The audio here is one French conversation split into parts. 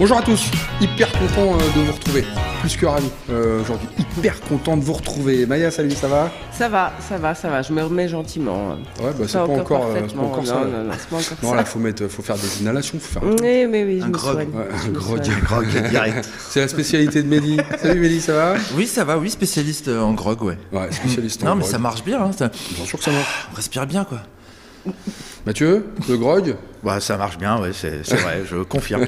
Bonjour à tous, hyper content de vous retrouver, plus que ravi aujourd'hui, hyper content de vous retrouver. Maya, salut, ça va ? Ça va, je me remets gentiment. Ouais, bah c'est pas encore ça. Non, c'est pas encore non, ça. là, faut faire des inhalations, faut faire Oui, un grog, direct. C'est la spécialité de Mehdi. Salut Mehdi, ça va ? Oui, ça va, spécialiste en grog, ouais. Ouais, spécialiste en grog. Non, mais ça marche bien, hein, ça. Bien sûr que ça marche. On respire bien, quoi. Mathieu, le grog ? Bah, ça marche bien, ouais, c'est vrai, je confirme.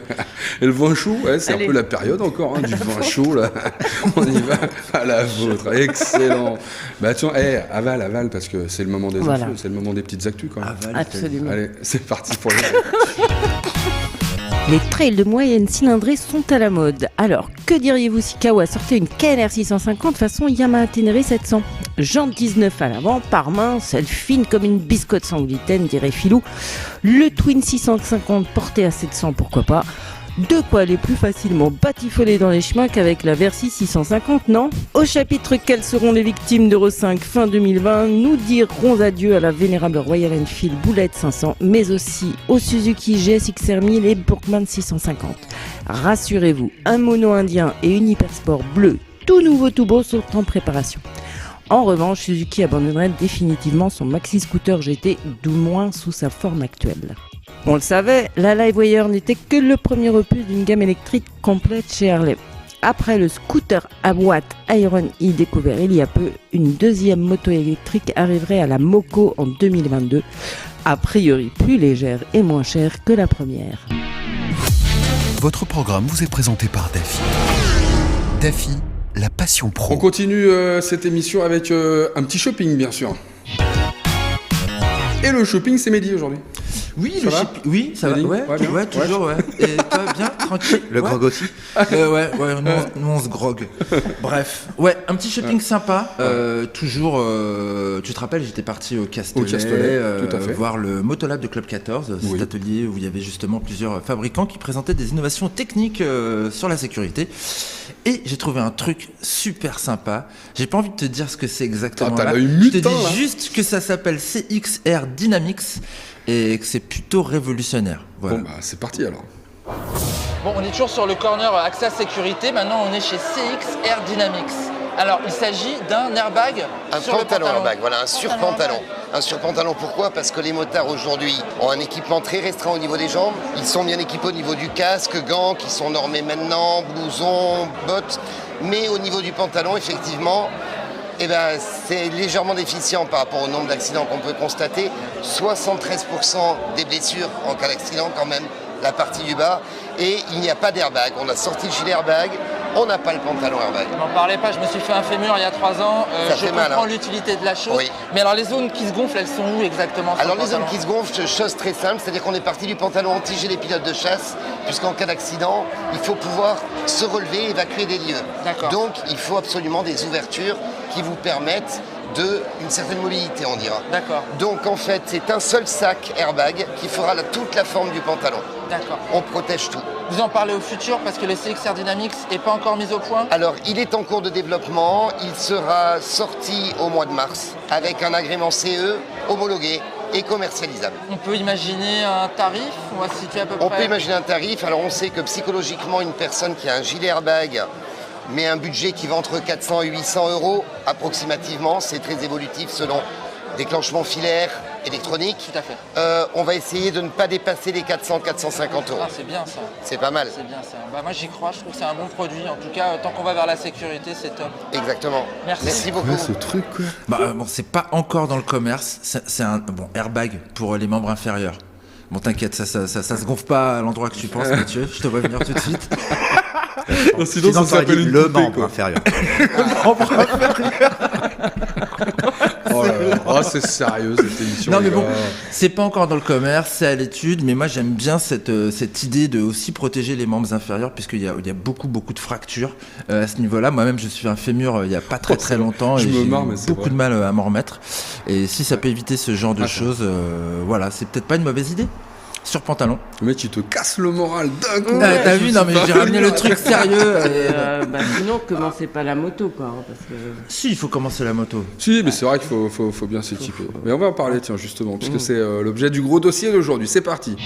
Et le vin chaud, ouais, c'est un peu la période encore, du vin chaud, là. On y va à la vôtre. Excellent. Bah, tiens, avale, parce que c'est le moment des infos, c'est le moment des petites actus, quand même. Avale, absolument. Allez, c'est parti pour le Les trails de moyenne cylindrée sont à la mode. Alors, que diriez-vous si Kawa sortait une KLR 650 façon Yamaha Ténéré 700 ? Jante 19 à l'avant, par main, celle fine comme une biscotte sans gluten, dirait Philou. Le Twin 650 porté à 700, pourquoi pas ? De quoi aller plus facilement batifoler dans les chemins qu'avec la Versys 650, non ? Au chapitre « Quelles seront les victimes d'Euro 5 fin 2020 ?» nous dirons adieu à la vénérable Royal Enfield Boulette 500, mais aussi au Suzuki GSX-R 1000 et Burkman 650. Rassurez-vous, un mono indien et une hypersport bleu, tout nouveau tout beau, sont en préparation. En revanche, Suzuki abandonnerait définitivement son maxi scooter GT, du moins sous sa forme actuelle. On le savait, la Livewire n'était que le premier opus d'une gamme électrique complète chez Harley. Après le scooter à boîte Iron E découvert il y a peu, une deuxième moto électrique arriverait à la Moco en 2022, a priori plus légère et moins chère que la première. Votre programme vous est présenté par Daffy. Daffy, la passion pro. On continue cette émission avec un petit shopping, bien sûr. Et le shopping, c'est Mehdi aujourd'hui. Oui, ça va. Ouais, toujours, ouais. Et toi, bien, tranquille. Le grog aussi. Nous on se grogue. Bref, ouais, un petit shopping sympa. Toujours, tu te rappelles, j'étais parti au Castellet, tout à fait. voir le Motolab de Club 14, cet atelier où il y avait justement plusieurs fabricants qui présentaient des innovations techniques sur la sécurité. Et j'ai trouvé un truc super sympa. J'ai pas envie de te dire ce que c'est exactement. Je te dis juste que ça s'appelle CXR Dynamics et que c'est plutôt révolutionnaire. Voilà. Bon, bah c'est parti alors. Bon, on est toujours sur le corner Axa Sécurité. Maintenant, on est chez CXR Dynamics. Alors, il s'agit d'un airbag sur le pantalon. Airbag, voilà, un surpantalon. Un surpantalon, pourquoi ? Parce que les motards aujourd'hui ont un équipement très restreint au niveau des jambes. Ils sont bien équipés au niveau du casque, gants qui sont normés maintenant, blousons, bottes. Mais au niveau du pantalon, effectivement, c'est légèrement déficient par rapport au nombre d'accidents qu'on peut constater. 73% des blessures en cas d'accident quand même, la partie du bas. Et il n'y a pas d'airbag. On a sorti le gilet airbag, on n'a pas le pantalon airbag. N'en parlez pas, je me suis fait un fémur il y a 3 ans. Je comprends l'utilité de la chose. Oui. Mais alors les zones qui se gonflent, elles sont où exactement ? Alors les zones qui se gonflent, chose très simple, c'est-à-dire qu'on est parti du pantalon anti-gilet pilote de chasse, puisqu'en cas d'accident, il faut pouvoir se relever et évacuer des lieux. D'accord. Donc il faut absolument des ouvertures qui vous permettent une certaine mobilité, on dira. D'accord. Donc en fait, c'est un seul sac airbag qui fera toute la forme du pantalon. D'accord. On protège tout. Vous en parlez au futur parce que le CXR Dynamics n'est pas encore mis au point ? Alors, il est en cours de développement. Il sera sorti au mois de mars avec un agrément CE homologué et commercialisable. On peut imaginer un tarif ? On va se situer à peu près. On peut imaginer un tarif. Alors, on sait que psychologiquement, une personne qui a un gilet airbag mais un budget qui va entre 400 et 800 euros approximativement, c'est très évolutif selon déclenchement filaire, électronique. Tout à fait. On va essayer de ne pas dépasser les 400-450 euros. Ah, c'est bien ça. C'est pas mal. C'est bien ça. Moi j'y crois, je trouve que c'est un bon produit. En tout cas, tant qu'on va vers la sécurité, c'est top. Exactement. Merci beaucoup. Ouais, ce truc quoi. Bon, c'est pas encore dans le commerce. C'est un airbag pour les membres inférieurs. Bon, t'inquiète, ça se gonfle pas à l'endroit que tu penses, Mathieu. Je te vois venir tout de suite. Sinon ça s'appelle une le poupée, membre quoi. inférieur. Oh là là. Oh, c'est sérieux cette émission. Non mais les bon, gars. c'est pas encore dans le commerce, c'est à l'étude, mais moi j'aime bien cette idée de aussi protéger les membres inférieurs puisqu'il y a beaucoup de fractures à ce niveau-là. Moi-même je suis un fémur il y a pas très longtemps je et me j'ai marre, eu mais c'est beaucoup vrai. de mal à m'en remettre. Et si ça peut éviter ce genre de choses, voilà, c'est peut-être pas une mauvaise idée. Sur pantalon. Le mec, il te casse le moral d'un coup. T'as vu, non mais j'ai ramené le truc sérieux. Sinon, commencez pas la moto, quoi. Parce que... Si, il faut commencer la moto. Si, mais c'est vrai qu'il faut bien s'équiper. Mais on va en parler, tiens, justement, puisque c'est l'objet du gros dossier d'aujourd'hui. C'est parti.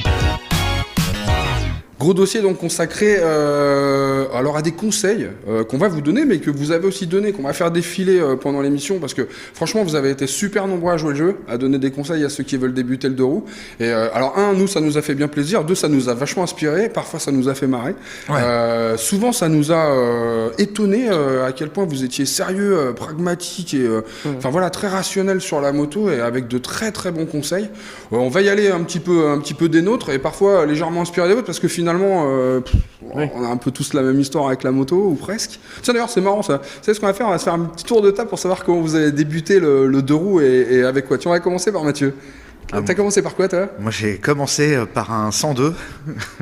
Gros dossier donc consacré alors à des conseils qu'on va vous donner, mais que vous avez aussi donné, qu'on va faire défiler pendant l'émission, parce que franchement vous avez été super nombreux à jouer le jeu, à donner des conseils à ceux qui veulent débuter le 2 roues. Et alors nous ça nous a fait bien plaisir, 2 ça nous a vachement inspiré, parfois ça nous a fait marrer. Ouais. Souvent ça nous a étonné à quel point vous étiez sérieux, pragmatique et enfin voilà, très rationnel sur la moto et avec de très très bons conseils. On va y aller un petit peu des nôtres et parfois légèrement inspiré des vôtres, parce que finalement on a un peu tous la même histoire avec la moto, ou presque. Tiens d'ailleurs c'est marrant ça. Vous savez ce qu'on va faire? On va se faire un petit tour de table pour savoir comment vous avez débuté le 2 roues et avec quoi. Tiens, on va commencer par Mathieu. T'as commencé par quoi, toi? Moi, j'ai commencé par un 102.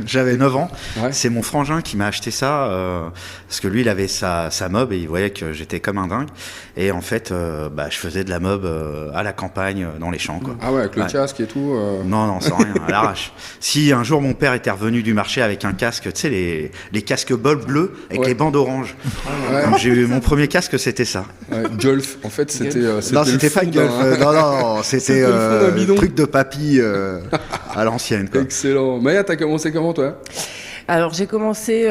J'avais 9 ans. Ouais. C'est mon frangin qui m'a acheté ça parce que lui, il avait sa mob et il voyait que j'étais comme un dingue. Et en fait, je faisais de la mob à la campagne, dans les champs, quoi. Ah ouais, avec le casque et tout Non, sans rien, à l'arrache. Si un jour mon père était revenu du marché avec un casque, tu sais, les casques bol bleus avec les bandes oranges. Quand j'ai eu mon premier casque, c'était ça. Ouais, Golf, en fait, c'était. Non, c'était pas Golf. Non, c'était truc de papy à l'ancienne, quoi. Excellent. Maya, t'as commencé comment, toi? Alors j'ai commencé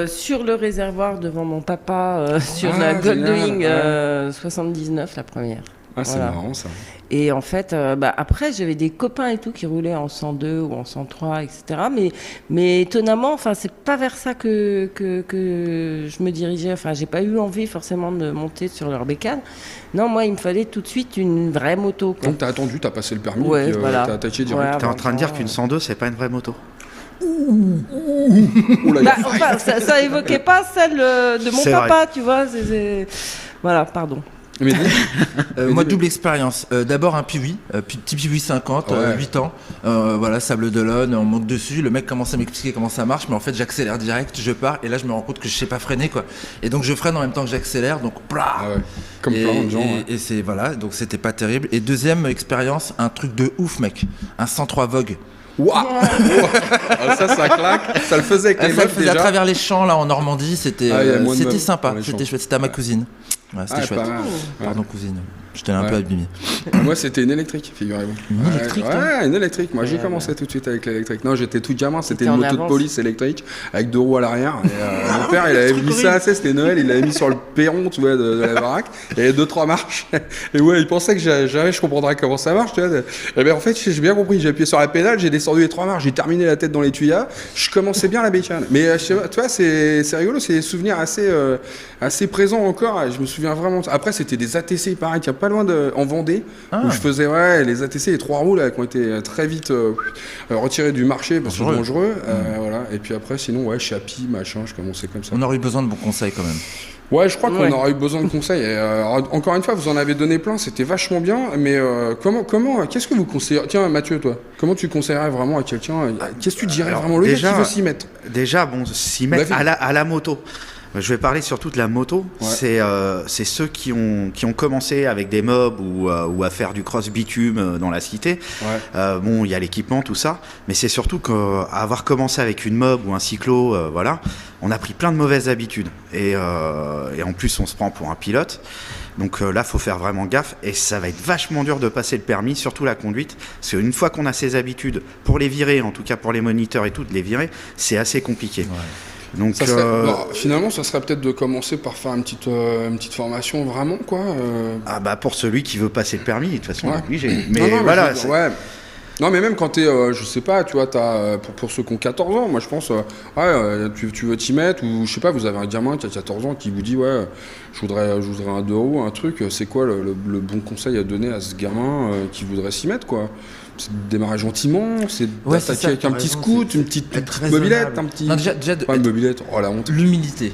sur le réservoir devant mon papa sur la Goldwing 79, la première. Ah, c'est marrant ça. Et en fait, après j'avais des copains et tout qui roulaient en 102 ou en 103, etc. Mais étonnamment, enfin c'est pas vers ça que je me dirigeais. Enfin, j'ai pas eu envie forcément de monter sur leur bécane. Non, moi il me fallait tout de suite une vraie moto, quoi. Donc t'as attendu, t'as passé le permis, ouais, puis voilà. t'as attaqué direct. Ouais, t'es en train de dire qu'une 102 c'est pas une vraie moto? Enfin, ça évoquait pas celle de mon papa, tu vois. Voilà, pardon. Moi, double expérience. D'abord un Piwi, petit Piwi 50, 8 ans. Voilà, Sable d'Olonne, on monte dessus. Le mec commence à m'expliquer comment ça marche, mais en fait, j'accélère direct, je pars, et là, je me rends compte que je sais pas freiner, quoi. Et donc, je freine en même temps que j'accélère, donc plah. Comme plein de gens. Et c'est voilà, donc c'était pas terrible. Et deuxième expérience, un truc de ouf, mec. Un 103 Vogue. Waouh. Ça claque. Ça le faisait avec les meufs déjà. À travers les champs là en Normandie, c'était sympa, c'était chouette. C'était à ma cousine. Ouais, c'était chouette. Pardon cousine. Je t'ai un peu abîmé. Moi, c'était une électrique, figurez-vous. Une électrique? Ouais, une électrique. Moi, j'ai commencé tout de suite avec l'électrique. Non, j'étais tout gamin. C'était une moto de police électrique avec 2 roues à l'arrière. Et mon père, il avait mis ça, c'était Noël, il l'avait mis sur le perron, tu vois, de la baraque. Il y avait 2-3 marches. Et ouais, il pensait que jamais je comprendrais comment ça marche, tu vois. Et bien, en fait, j'ai bien compris. J'ai appuyé sur la pédale, j'ai descendu les 3 marches, j'ai terminé la tête dans les tuyas. Je commençais bien la bécane. Mais tu vois, c'est rigolo, c'est des souvenirs assez présents encore. Et je me souviens vraiment. Après, c'était des ATC, pareil, qui a pas loin en Vendée, où je faisais les ATC, les 3 roues là, qui ont été très vite retirés du marché parce que c'est dangereux. Voilà. Et puis après, sinon, Chapi, machin, je commençais comme ça. On aurait eu besoin de bons conseils quand même. Ouais, je crois qu'on aurait eu besoin de conseils. Et, encore une fois, vous en avez donné plein, c'était vachement bien. Mais qu'est-ce que vous conseillez? Tiens, Mathieu, toi, comment tu conseillerais vraiment à quelqu'un? Qu'est-ce que tu dirais vraiment le gars qui veut s'y mettre? Déjà, s'y mettre à la moto. Je vais parler surtout de la moto. Ouais. C'est ceux qui ont commencé avec des mobs ou à faire du cross bitume dans la cité. Ouais. Il y a l'équipement, tout ça, mais c'est surtout qu'avoir commencé avec une mob ou un cyclo, on a pris plein de mauvaises habitudes et en plus on se prend pour un pilote. Donc là, faut faire vraiment gaffe et ça va être vachement dur de passer le permis, surtout la conduite. Parce qu'une fois qu'on a ces habitudes, pour les virer, en tout cas pour les moniteurs et tout, de les virer, c'est assez compliqué. Ouais. Donc, finalement, ça serait peut-être de commencer par faire une petite formation vraiment, quoi. Pour celui qui veut passer le permis, de toute façon, obligé. Mais voilà. Non, mais même quand t'es, je sais pas, tu vois, pour ceux qui ont 14 ans, moi je pense, tu veux t'y mettre, ou je sais pas, vous avez un gamin qui a 14 ans qui vous dit, je voudrais un 2 roues, un truc, c'est quoi le bon conseil à donner à ce gamin qui voudrait s'y mettre, quoi? C'est de démarrer gentiment, c'est d'attaquer avec un petit scoot, une petite mobilette, un petit... Non, déjà pas une mobilette, la honte. L'humilité,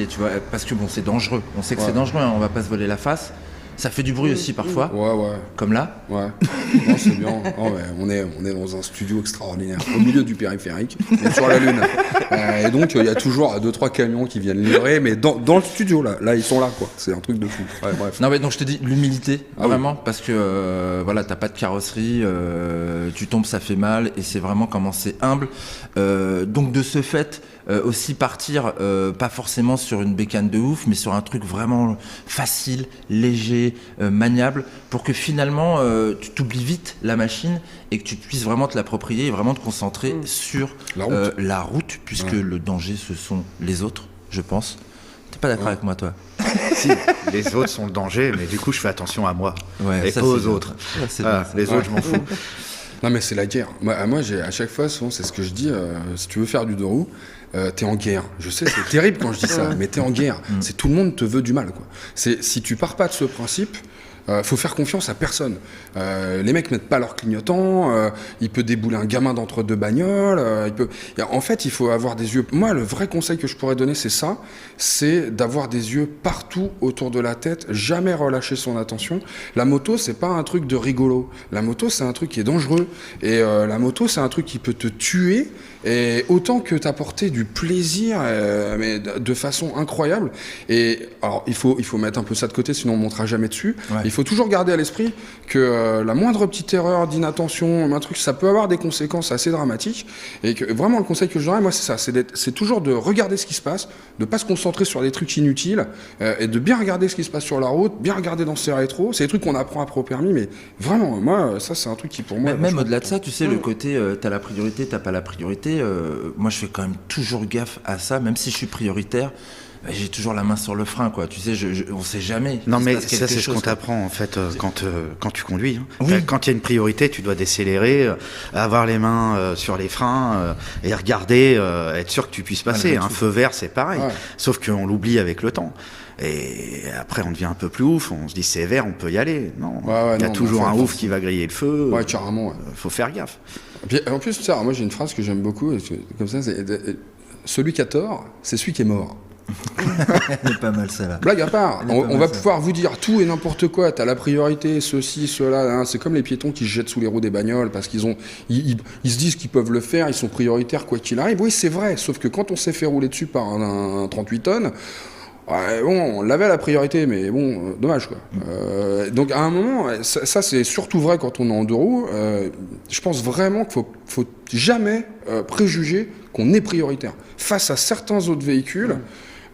tu vois, parce que c'est dangereux, on sait que c'est dangereux, on va pas se voler la face. Ça fait du bruit aussi parfois. Comme là. Ouais. Non, c'est bien. On est dans un studio extraordinaire, au milieu du périphérique, sur la Lune. Et donc, il y a toujours 2-3 camions qui viennent livrer, mais dans le studio, là, ils sont là, quoi. C'est un truc de fou. Ouais, bref. Non, mais donc je te dis l'humilité, vraiment, parce que t'as pas de carrosserie, tu tombes, ça fait mal, et c'est vraiment comment c'est humble. Donc de ce fait, aussi partir, pas forcément sur une bécane de ouf, mais sur un truc vraiment facile, léger, maniable, pour que finalement tu t'oublies vite la machine et que tu puisses vraiment te l'approprier et vraiment te concentrer sur la route, puisque le danger, ce sont les autres, je pense. T'es pas d'accord avec moi, toi? Si, les autres sont le danger, mais du coup, je fais attention à moi et ça, pas aux autres. Les autres, je m'en fous. Non, mais c'est la guerre. Moi à chaque fois, souvent, c'est ce que je dis. Si tu veux faire du deux roues, t'es en guerre. Je sais, c'est terrible quand je dis ça, mais t'es en guerre. C'est tout le monde te veut du mal, quoi. Si tu pars pas de ce principe, faut faire confiance à personne. Les mecs mettent pas leur clignotant, il peut débouler un gamin d'entre deux bagnoles, en fait, il faut avoir des yeux. Moi, le vrai conseil que je pourrais donner, c'est ça, c'est d'avoir des yeux partout autour de la tête, jamais relâcher son attention. La moto, c'est pas un truc de rigolo. La moto, c'est un truc qui est dangereux. Et la moto, c'est un truc qui peut te tuer, et autant que t'apporter du plaisir, mais de façon incroyable. Et alors, il faut mettre un peu ça de côté, sinon on montera jamais dessus. Ouais. Il faut toujours garder à l'esprit que la moindre petite erreur d'inattention, un truc, ça peut avoir des conséquences assez dramatiques. Et que vraiment, le conseil que je donnerais, moi, c'est ça, c'est toujours de regarder ce qui se passe, de pas se concentrer sur des trucs inutiles, et de bien regarder ce qui se passe sur la route, bien regarder dans ses rétros. C'est des trucs qu'on apprend après au permis, mais vraiment, moi, ça, c'est un truc qui pour moi. Même au-delà de ça, tu sais, le côté, t'as la priorité, t'as pas la priorité. Moi, je fais quand même toujours gaffe à ça, même si je suis prioritaire. J'ai toujours la main sur le frein, quoi. Tu sais, on sait jamais. Non, mais ça, c'est ce qu'on t'apprend, en fait, quand tu conduis. Hein. Oui. Quand il y a une priorité, tu dois décélérer, avoir les mains sur les freins et regarder, être sûr que tu puisses passer. Un feu vert, c'est pareil. Ouais. Sauf qu'on l'oublie avec le temps. Et après, on devient un peu plus ouf. On se dit, c'est vert, on peut y aller. Non. Il y a toujours un ouf qui va griller le feu. Ouais, carrément. Ouais. Faut faire gaffe. Puis, en plus, ça, moi, j'ai une phrase que j'aime beaucoup. Comme ça, celui qui a tort, c'est celui qui est mort. C'est pas mal ça là. Blague à part, on va pouvoir vous dire tout et n'importe quoi. T'as la priorité, ceci, cela. Hein. C'est comme les piétons qui se jettent sous les roues des bagnoles parce ils se disent qu'ils peuvent le faire, ils sont prioritaires quoi qu'il arrive. Oui, c'est vrai. Sauf que quand on s'est fait rouler dessus par un 38 tonnes, on l'avait la priorité, mais bon, dommage quoi. Donc à un moment, ça c'est surtout vrai quand on est en deux roues. Je pense vraiment qu'il faut jamais préjuger qu'on est prioritaire face à certains autres véhicules.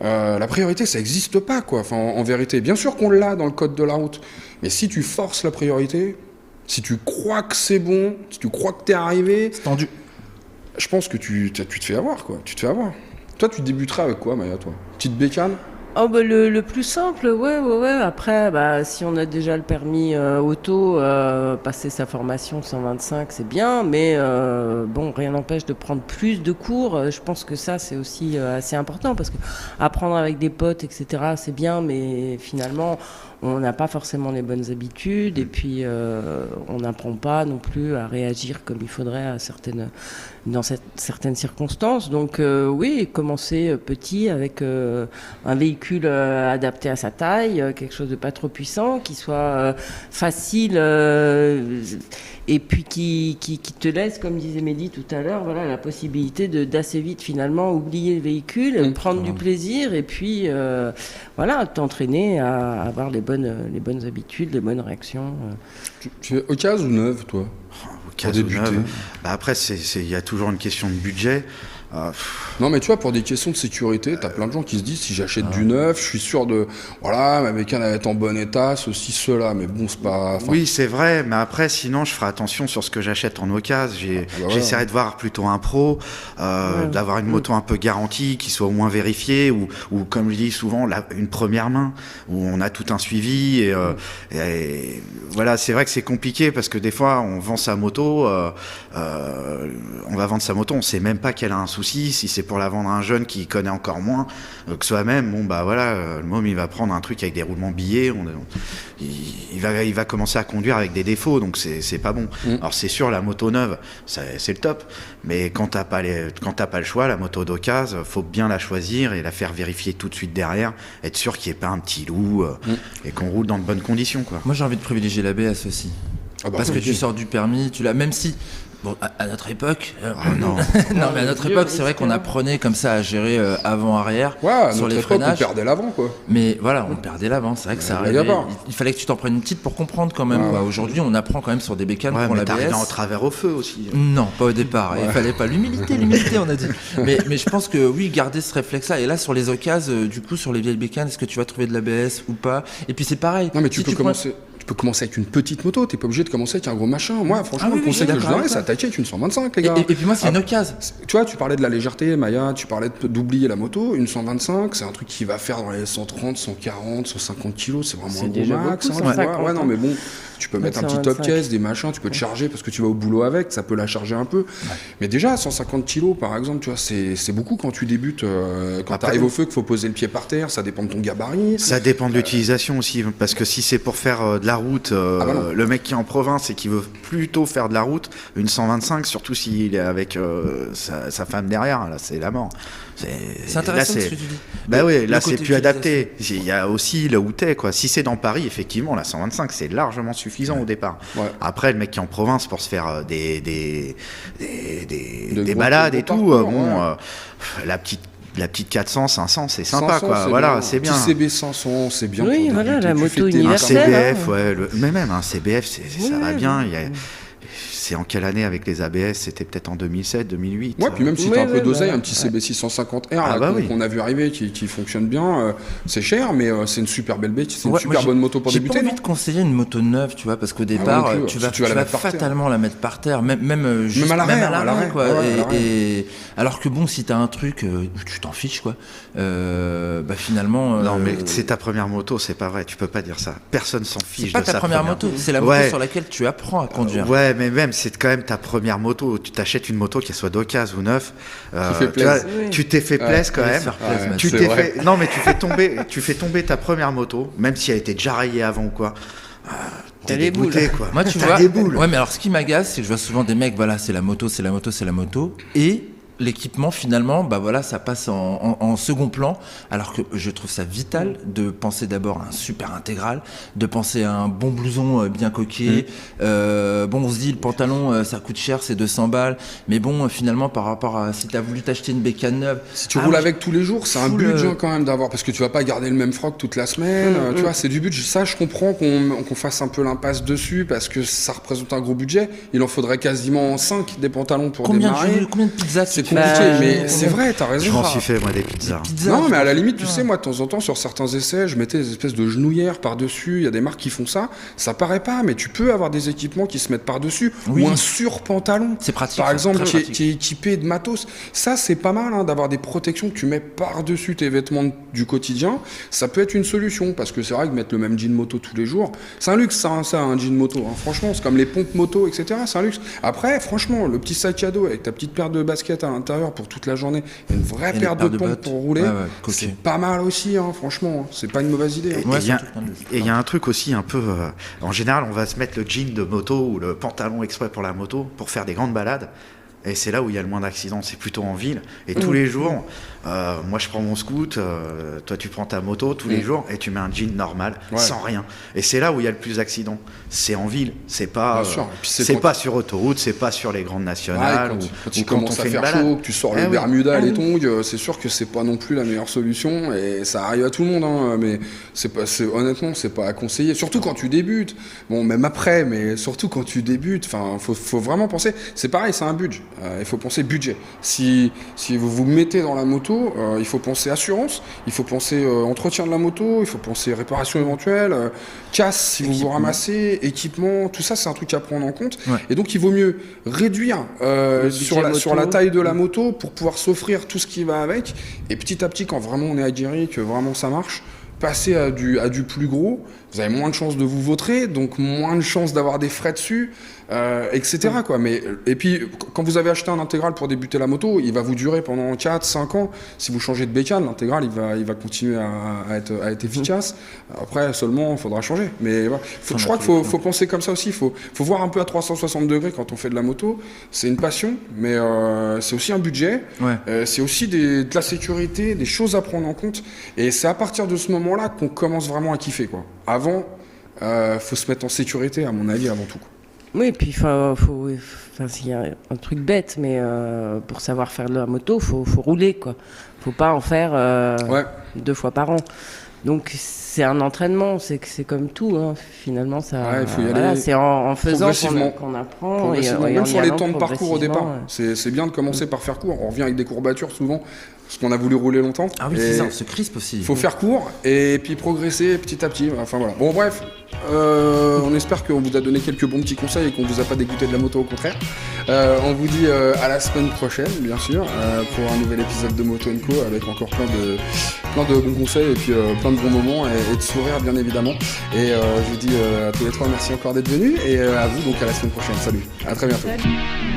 La priorité, ça n'existe pas, quoi. Enfin, en vérité, bien sûr qu'on l'a dans le code de la route, mais si tu forces la priorité, si tu crois que c'est bon, si tu crois que t'es arrivé, c'est tendu. Je pense que tu te fais avoir, quoi. Tu te fais avoir. Toi, tu débuteras avec quoi, Maya, toi? Petite bécane? Oh bah le plus simple, ouais. Après, si on a déjà le permis auto, passer sa formation 125, c'est bien, mais bon, rien n'empêche de prendre plus de cours. Je pense que ça, c'est aussi assez important, parce que apprendre avec des potes, etc., c'est bien, mais finalement, on n'a pas forcément les bonnes habitudes, et puis on n'apprend pas non plus à réagir comme il faudrait dans certaines circonstances. Donc oui, commencer petit avec un véhicule adapté à sa taille, quelque chose de pas trop puissant, qui soit facile, et puis qui te laisse, comme disait Mehdi tout à l'heure, voilà, la possibilité d'assez vite finalement oublier le véhicule, prendre du plaisir, et puis voilà, t'entraîner à avoir les bonnes habitudes, les bonnes réactions. Tu es occasion ou neuve, toi? Occasion neuve. Après, il y a toujours une question de budget. Non, mais tu vois, pour des questions de sécurité, t'as plein de gens qui se disent, si j'achète du neuf, je suis sûr de, voilà, ma bécane va être en bon état, ceci, cela, mais bon, c'est pas... Oui, c'est vrai, mais après, sinon, je ferai attention sur ce que j'achète en occasion. J'essaierai de voir plutôt un pro, d'avoir une moto un peu garantie, qui soit au moins vérifiée, ou comme je dis souvent, une première main, où on a tout un suivi, et voilà, c'est vrai que c'est compliqué, parce que des fois, on vend sa moto, on va vendre sa moto, on sait même pas qu'elle a un souci. Si c'est pour la vendre à un jeune qui connaît encore moins que soi-même, bon bah voilà, le môme il va prendre un truc avec des roulements billets, il va commencer à conduire avec des défauts, donc c'est pas bon. Alors c'est sûr, la moto neuve, c'est le top, mais quand t'as pas le choix, la moto d'occasion, faut bien la choisir et la faire vérifier tout de suite derrière, être sûr qu'il n'y ait pas un petit loup et qu'on roule dans de bonnes conditions, quoi. Moi j'ai envie de privilégier l'ABS aussi. Parce que tu sors du permis, tu l'as, même si Bon, à notre époque, non. non, mais à notre époque, c'est vrai qu'on apprenait comme ça à gérer avant-arrière Ouais, sur les notre époque, freinages. on perdait l'avant, quoi. Mais voilà, on perdait l'avant. C'est vrai que ça arrivait. Il fallait que tu t'en prennes une petite pour comprendre quand même. Quoi. Aujourd'hui, on apprend quand même sur des bécanes pour l'ABS. T'arrives en travers au feu aussi. Non, pas au départ. Il fallait pas l'humilité, on a dit. Mais je pense que oui, garder ce réflexe-là. Et là, sur les occasions, du coup, sur les vieilles bécanes, est-ce que tu vas trouver de l'ABS ou pas? Et puis c'est pareil. Non, mais tu peux commencer. Tu peux commencer avec une petite moto, t'es pas obligé de commencer avec un gros machin. Moi, franchement, le conseil que je donnerais, c'est attaquer avec une 125, les gars. Et puis moi, c'est une occasion. Tu vois, tu parlais de la légèreté, Maya, tu parlais d'oublier la moto. Une 125, c'est un truc qui va faire dans les 130, 140, 150 kilos. C'est vraiment un gros max. Ouais, non, mais bon, tu peux mettre un petit top case, des machins, tu peux te charger parce que tu vas au boulot avec, ça peut la charger un peu. Ouais. Mais déjà, 150 kilos, par exemple, tu vois, c'est beaucoup quand tu débutes. Quand tu arrives au feu, qu'il faut poser le pied par terre, ça dépend de ton gabarit. Ça dépend de l'utilisation aussi, parce que si c'est pour faire de la route, le mec qui est en province et qui veut plutôt faire de la route, une 125, surtout s'il est avec sa femme derrière, là, c'est la mort. C'est intéressant ce que tu dis. Bah oui, là c'est plus adapté. Il y a aussi là où t'es, quoi. Si c'est dans Paris, effectivement, la 125 c'est largement suffisant au départ. Ouais. Après, le mec qui est en province pour se faire des balades et tout, la petite 400, 500, c'est sympa, 500, quoi. Voilà, bien. C'est bien. Petit CB 500, c'est bien. Oui, voilà, la moto universelle. Un CBF, mais même un CBF, ça va bien. C'est en quelle année avec les ABS? C'était peut-être en 2007, 2008. Ouais, puis même si t'as un peu d'oseille, un petit CB 650R qu'on a vu arriver, qui fonctionne bien, c'est cher, mais c'est une super belle bête, c'est une super bonne moto pour débuter. J'ai pas envie de conseiller une moto neuve, tu vois, parce qu'au départ, tu vas fatalement la mettre par terre, même à l'arrêt, quoi. Et alors que bon, si t'as un truc, tu t'en fiches, quoi. Finalement. Non, mais c'est ta première moto, c'est pas vrai. Tu peux pas dire ça. Personne s'en fiche de sa première. C'est pas ta première moto, c'est la moto sur laquelle tu apprends à conduire. Ouais, mais même c'est quand même ta première moto. Tu t'achètes une moto, qu'elle soit d'occasion ou neuve. Tu t'es fait plaisir quand même. Non, mais tu fais tomber ta première moto, même si elle était déjà rayée avant ou quoi. T'as des boules, quoi. Moi, tu vois. Ouais, mais alors ce qui m'agace, c'est que je vois souvent des mecs, voilà, c'est la moto, et l'équipement finalement, ça passe en second plan, alors que je trouve ça vital de penser d'abord à un super intégral, de penser à un bon blouson bien coqué. On se dit le pantalon ça coûte cher, c'est 200 balles, mais bon finalement par rapport à si t'as voulu t'acheter une bécane neuve, si tu roules avec tous les jours, c'est un budget quand même d'avoir, parce que tu vas pas garder le même froc toute la semaine, tu vois, c'est du budget. Ça, je comprends qu'on fasse un peu l'impasse dessus parce que ça représente un gros budget. Il en faudrait quasiment 5 des pantalons pour démarrer. Combien de pizzas c'est compliqué, mais c'est vrai, t'as raison. Je m'en suis fait, moi, des pizzas. Non, mais à la limite, tu sais, moi, de temps en temps, sur certains essais, je mettais des espèces de genouillères par-dessus. Il y a des marques qui font ça. Ça paraît pas, mais tu peux avoir des équipements qui se mettent par-dessus. Ou un surpantalon. C'est pratique. Par exemple, qui est équipé de matos. Ça, c'est pas mal, d'avoir des protections que tu mets par-dessus tes vêtements du quotidien. Ça peut être une solution, parce que c'est vrai que mettre le même jean moto tous les jours, c'est un luxe, ça, un jean moto. Franchement, c'est comme les pompes moto, etc. C'est un luxe. Après, franchement, le petit sac à dos avec ta petite paire de baskets à l'intérieur pour toute la journée, une vraie paire de pompes pour rouler, c'est pas mal aussi, franchement, c'est pas une mauvaise idée. Et il y a un truc aussi un peu, en général, on va se mettre le jean de moto ou le pantalon exprès pour la moto pour faire des grandes balades. Et c'est là où il y a le moins d'accidents, c'est plutôt en ville. Et tous les jours, moi je prends mon scoot, toi tu prends ta moto tous les jours et tu mets un jean normal, sans rien. Et c'est là où il y a le plus d'accidents. C'est en ville, c'est pas, pas sur autoroute, c'est pas sur les grandes nationales. Quand il commence à faire chaud, que tu sors le Bermuda, les tongs, c'est sûr que c'est pas non plus la meilleure solution. Et ça arrive à tout le monde, mais honnêtement, c'est pas à conseiller. Surtout quand tu débutes. Bon, même après, mais surtout quand tu débutes, faut vraiment penser. C'est pareil, c'est un budget. Il faut penser budget. Si vous vous mettez dans la moto, il faut penser assurance, il faut penser entretien de la moto, il faut penser réparation éventuelle, casse si vous vous ramassez, équipement, tout ça c'est un truc à prendre en compte. Et donc il vaut mieux réduire sur la taille de la moto pour pouvoir s'offrir tout ce qui va avec. Et petit à petit, quand vraiment on est aguerri, que vraiment ça marche, passer à du plus gros, vous avez moins de chances de vous vautrer, donc moins de chances d'avoir des frais dessus, etc. quoi. Et puis, quand vous avez acheté un intégral pour débuter la moto, il va vous durer pendant 4-5 ans. Si vous changez de bécane, l'intégral, il va continuer à être efficace. Après, seulement, il faudra changer. Mais voilà. Je crois qu'il faut penser comme ça aussi. Il faut voir un peu à 360 degrés quand on fait de la moto. C'est une passion, mais c'est aussi un budget. C'est aussi de la sécurité, des choses à prendre en compte. Et c'est à partir de ce moment-là qu'on commence vraiment à kiffer, quoi. Avant, faut se mettre en sécurité, à mon avis, avant tout, quoi. Oui, et puis s'il y a un truc bête, mais pour savoir faire de la moto, faut rouler, quoi. Faut pas en faire 2 fois par an. Donc c'est un entraînement, c'est comme tout, hein. Finalement ça. Faut y aller c'est en faisant qu'on apprend. Et même sur les temps de parcours au départ, c'est bien de commencer par faire court. On revient avec des courbatures souvent. Parce qu'on a voulu rouler longtemps. Ah oui, c'est ça, on se crispe aussi. Il faut faire court et puis progresser petit à petit. Enfin voilà. Bon bref, on espère qu'on vous a donné quelques bons petits conseils et qu'on vous a pas dégoûté de la moto, au contraire. On vous dit à la semaine prochaine, bien sûr, pour un nouvel épisode de Moto & Co avec encore plein de bons conseils et puis plein de bons moments et de sourires, bien évidemment. Et je vous dis à tous les trois merci encore d'être venus et à vous donc à la semaine prochaine. Salut, à très bientôt. Salut.